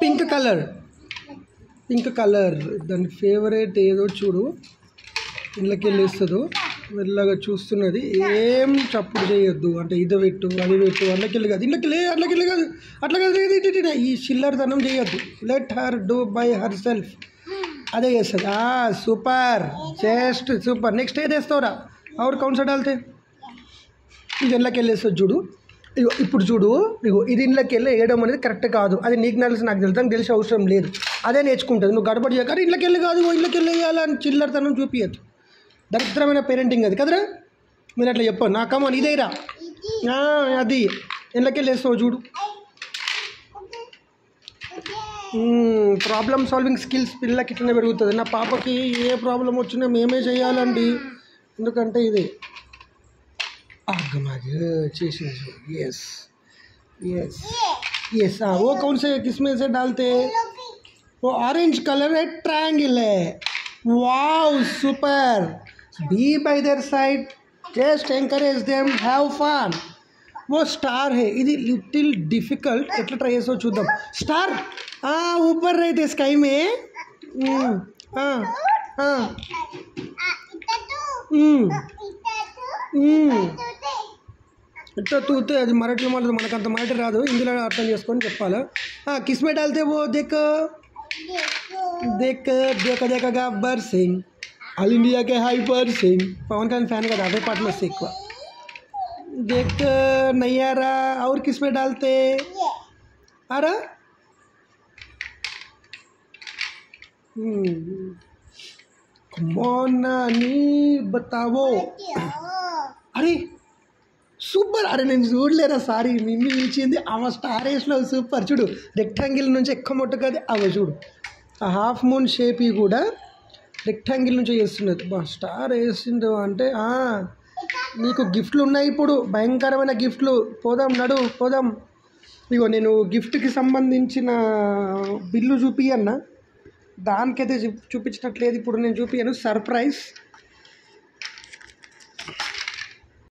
Pink colour దాని favourite ఏదో చూడు, ఇళ్ళకి వెళ్ళేస్తుందో మెల్లగా చూస్తున్నది. ఏం చప్పుడు చేయొద్దు, అంటే ఇది పెట్టు అది పెట్టు, అట్లకెళ్ళి కాదు అట్లకెళ్ళి కాదు అట్లా కాదు, ఈ చిల్లరతనం చేయొద్దు. Let her do by her self, అదే చేస్తుంది. Super, just super. నెక్స్ట్ ఏది వేస్తావురా? और कौन सा डालते? ఇది ఇళ్ళకి వెళ్ళేస్తుంది చూడు. ఇగో ఇప్పుడు చూడు, ఇగో ఇది ఇళ్ళకి వెళ్ళి వేయడం అనేది కరెక్ట్ కాదు. అది నీకు నాకు తెలుసు, తెలిసే అవసరం లేదు. అదే నేర్చుకుంటుంది. నువ్వు గడబడి చేయక ఇళ్ళకి వెళ్ళి కాదు ఇళ్ళకి వెళ్ళి వేయాలని చిల్లరతనం చూపించద్దు. దరిద్రమైన పేరెంటింగ్ అది కదరా. మీరు అట్లా చెప్పాను నా కమన్ ఇదేరా, అది ఇళ్ళకి వెళ్ళి వేస్తావు చూడు. ప్రాబ్లమ్ సాల్వింగ్ స్కిల్స్ పిల్లలకి ఇట్లనే పెరుగుతుంది. నా పాపకి ఏ ప్రాబ్లం వచ్చినా మేమే చేయాలండి, ఎందుకంటే ఇది చేసిన చూడు. यस यस यस वो कौन से किसमें से डालते? वो ऑरेंज कलर है, ट्रायंगल है. Wow super. Be by their side, just encourage them, have fun. वो स्टार है, ఇది లిటిల్ డిఫికల్ట్. ఎట్లా ట్రై చేసో చూద్దాం. స్టార్ ऊपर रहते स्काई में. इतना तूते అది మరాఠీలో మాట్లాడు, మనకు అంత మరాఠీ రాదు, హిందీలో అర్థం చేసుకొని చెప్పాలి. किसमें डालते वो? देखो देखो देखो देखो गब्बर सिंह, ऑल इंडिया के हाइपर सिंह, पवन कल्याण फैन का अवे पार्ट में से ఎక్కువ. देख नहीं आ रहा. और किसमें डालते? आ रहा? नी बताओ. अरे సూపర్. అరే నేను చూడలేరా, సారీ మిమ్మీ పిలిచింది. ఆమె స్టార్ వేసిన సూపర్. చూడు రెక్టాంగిల్ నుంచి ఎక్కువ మొట్టు కదా అవి చూడు. ఆ హాఫ్ మూన్ షేప్ కూడా రెక్టాంగిల్ నుంచి చేస్తున్నది. బా స్టార్ వేసిండు అంటే నీకు గిఫ్ట్లు ఉన్నాయి ఇప్పుడు, భయంకరమైన గిఫ్ట్లు. పోదాం నడు పోదాం. ఇగో నేను గిఫ్ట్కి సంబంధించిన బిల్లు చూపియన్నా, దానికైతే చూపించినట్లేదు. ఇప్పుడు నేను చూపియను, సర్ప్రైజ్.